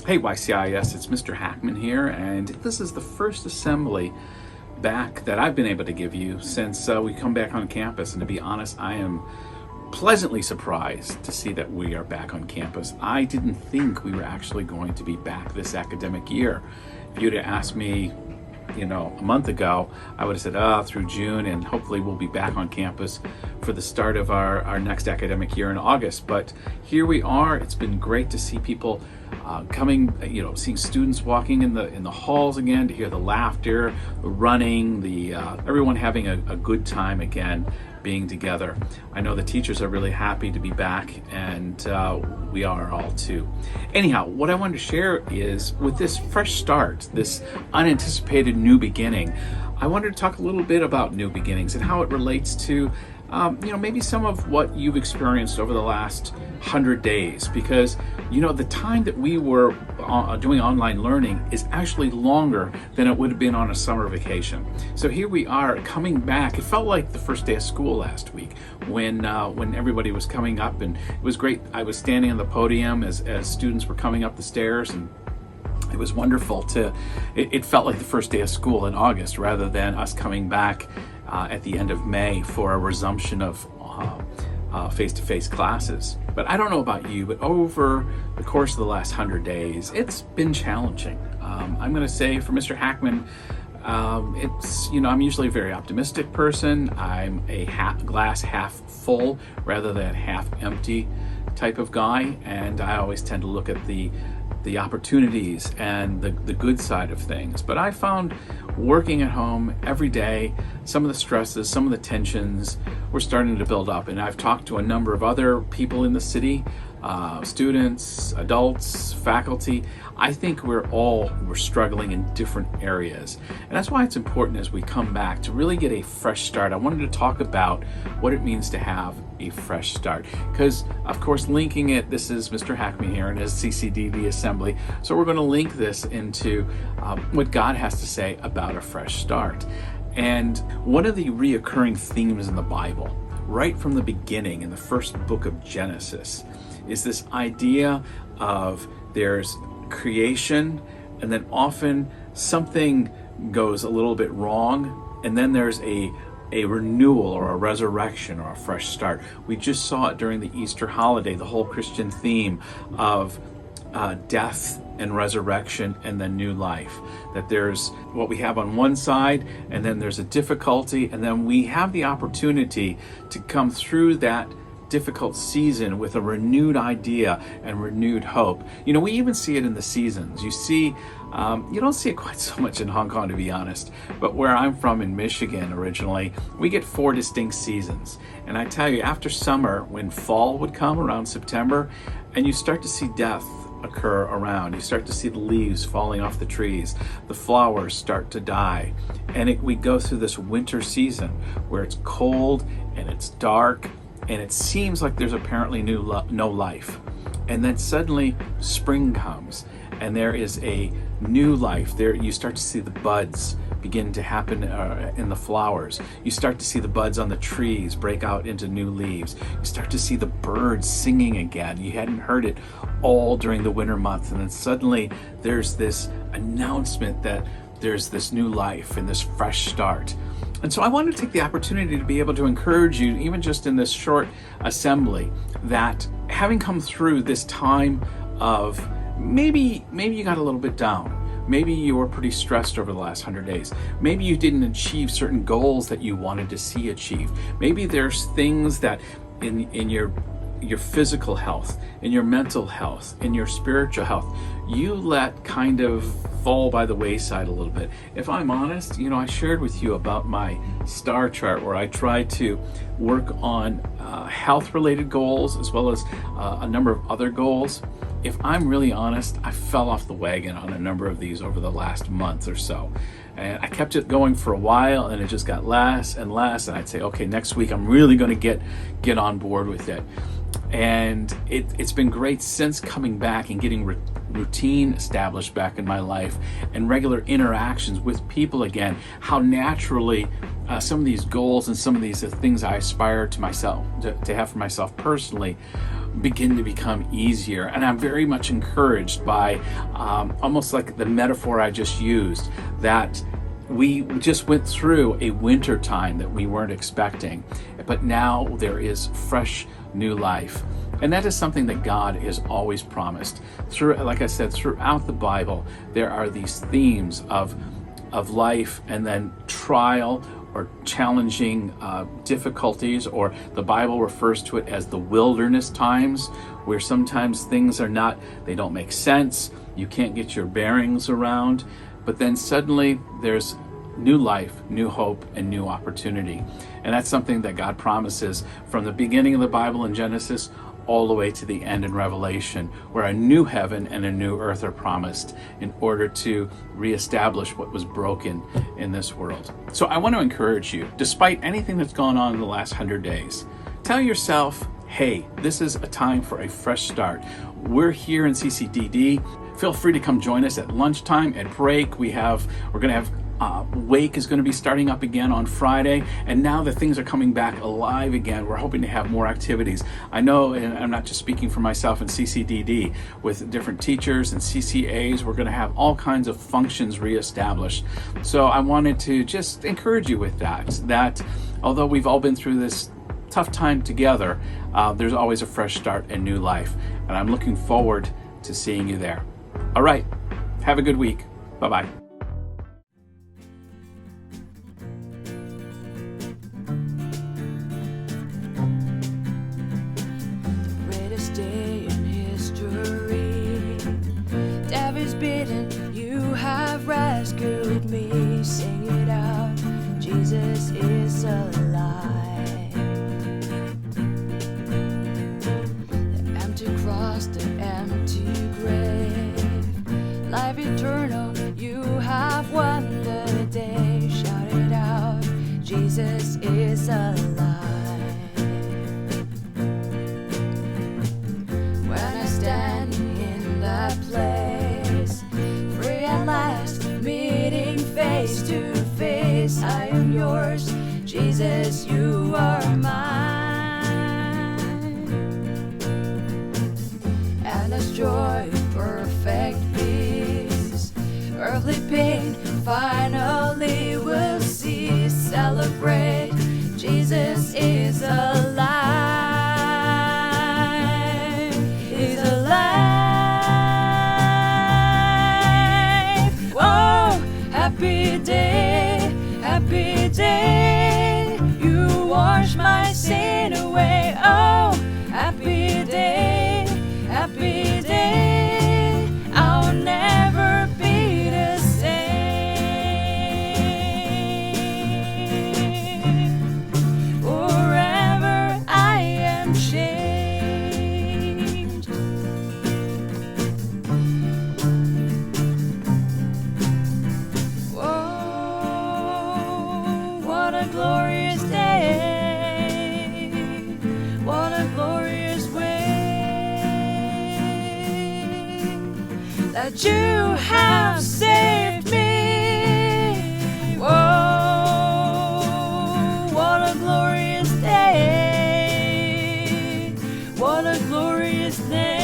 Hey YCIS, it's Mr. Hackman here, and this is the first assembly back that I've been able to give you since we come back on campus. And to be honest, I am pleasantly surprised to see that we are back on campus. I didn't think we were actually going to be back this academic year. If you'd have asked me, a month ago, I would have said, through June, and hopefully we'll be back on campus for the start of our next academic year in August. But here we are. It's been great to see people coming, seeing students walking in the halls again, to hear the laughter, the running, everyone having a good time again, being together. I know the teachers are really happy to be back, and we are all too. Anyhow, what I wanted to share is, with this fresh start, this unanticipated new beginning, I wanted to talk a little bit about new beginnings and how it relates to maybe some of what you've experienced over the last 100 days, because the time that we were doing online learning is actually longer than it would have been on a summer vacation. So here we are coming back. It felt like the first day of school last week when everybody was coming up, and it was great. I was standing on the podium as students were coming up the stairs, and it was wonderful it felt like the first day of school in August rather than us coming back at the end of May for a resumption of face-to-face classes. But I don't know about you, but over the course of the last 100 days, it's been challenging. I'm going to say, for Mr. Hackman, I'm usually a very optimistic person. I'm a glass half full rather than half empty type of guy, and I always tend to look at the opportunities and the good side of things. But I found working at home every day, some of the stresses, some of the tensions were starting to build up. And I've talked to a number of other people in the city, students, adults, faculty. I think we're struggling in different areas. And that's why it's important, as we come back, to really get a fresh start. I wanted to talk about what it means to have a fresh start, because of course, linking it, this is Mr. Hackman here and his CCDD assembly. So we're going to link this into what God has to say about a fresh start. And one of the reoccurring themes in the Bible, right from the beginning in the first book of Genesis, is this idea of there's creation, and then often something goes a little bit wrong, and then there's a renewal or a resurrection or a fresh start. We just saw it during the Easter holiday, the whole Christian theme of death and resurrection and then new life. That there's what we have on one side, and then there's a difficulty, and then we have the opportunity to come through that difficult season with a renewed idea and renewed hope. We even see it in the seasons. You see, you don't see it quite so much in Hong Kong, to be honest, but where I'm from in Michigan originally, we get 4 distinct seasons. And I tell you, after summer, when fall would come around September, and you start to see death occur around, you start to see the leaves falling off the trees, the flowers start to die, and we go through this winter season where it's cold and it's dark, and it seems like there's apparently no life. And then suddenly spring comes, and there is a new life. There you start to see the buds begin to happen in the flowers. You start to see the buds on the trees break out into new leaves. You start to see the birds singing again. You hadn't heard it all during the winter months, and then suddenly there's this announcement that there's this new life and this fresh start. And so I want to take the opportunity to be able to encourage you, even just in this short assembly, that having come through this time of maybe you got a little bit down. Maybe you were pretty stressed over the last 100 days. Maybe you didn't achieve certain goals that you wanted to see achieved. Maybe there's things that in your physical health, in your mental health, in your spiritual health, you let kind of fall by the wayside a little bit. If I'm honest, I shared with you about my star chart where I try to work on health-related goals as well as a number of other goals. If I'm really honest, I fell off the wagon on a number of these over the last month or so. And I kept it going for a while, and it just got less and less. And I'd say, okay, next week I'm really going to get on board with it. And it's been great since coming back and getting routine established back in my life and regular interactions with people again, how naturally some of these goals and some of these things I aspire to myself to have for myself personally begin to become easier. And I'm very much encouraged by almost like the metaphor I just used, that we just went through a winter time that we weren't expecting, but now there is fresh new life. And that is something that God has always promised. Like I said, throughout the Bible, there are these themes of life and then trial or challenging difficulties, or the Bible refers to it as the wilderness times, where sometimes things they don't make sense, you can't get your bearings around, but then suddenly there's new life, new hope, and new opportunity. And that's something that God promises from the beginning of the Bible in Genesis all the way to the end in Revelation, where a new heaven and a new earth are promised in order to reestablish what was broken in this world. So I want to encourage you, despite anything that's gone on in the last 100 days, tell yourself, hey, this is a time for a fresh start. We're here in CCDD. Feel free to come join us at lunchtime, at break. We're going to have Wake is going to be starting up again on Friday, and now that things are coming back alive again, we're hoping to have more activities. I know, and I'm not just speaking for myself and CCDD, with different teachers and CCAs, we're going to have all kinds of functions reestablished. So I wanted to just encourage you with that although we've all been through this tough time together, there's always a fresh start and new life, and I'm looking forward to seeing you there. All right, have a good week. Bye-bye. Day in history, David's bidden, you have rescued me. Sing it out, Jesus is alive. The empty cross, the empty grave, life eternal, you have won the day. Shout it out, Jesus is alive. Place, free at last, meeting face to face. I am yours, Jesus, you are mine. And as joy, perfect peace, earthly pain finally will cease. Celebrate, Jesus is alive. He's alive. Happy day, you wash my sin away. Oh, happy day, I'll never be the same. Forever I am changed. What a glorious day, what a glorious way that you have saved me. Whoa, what a glorious day, what a glorious day.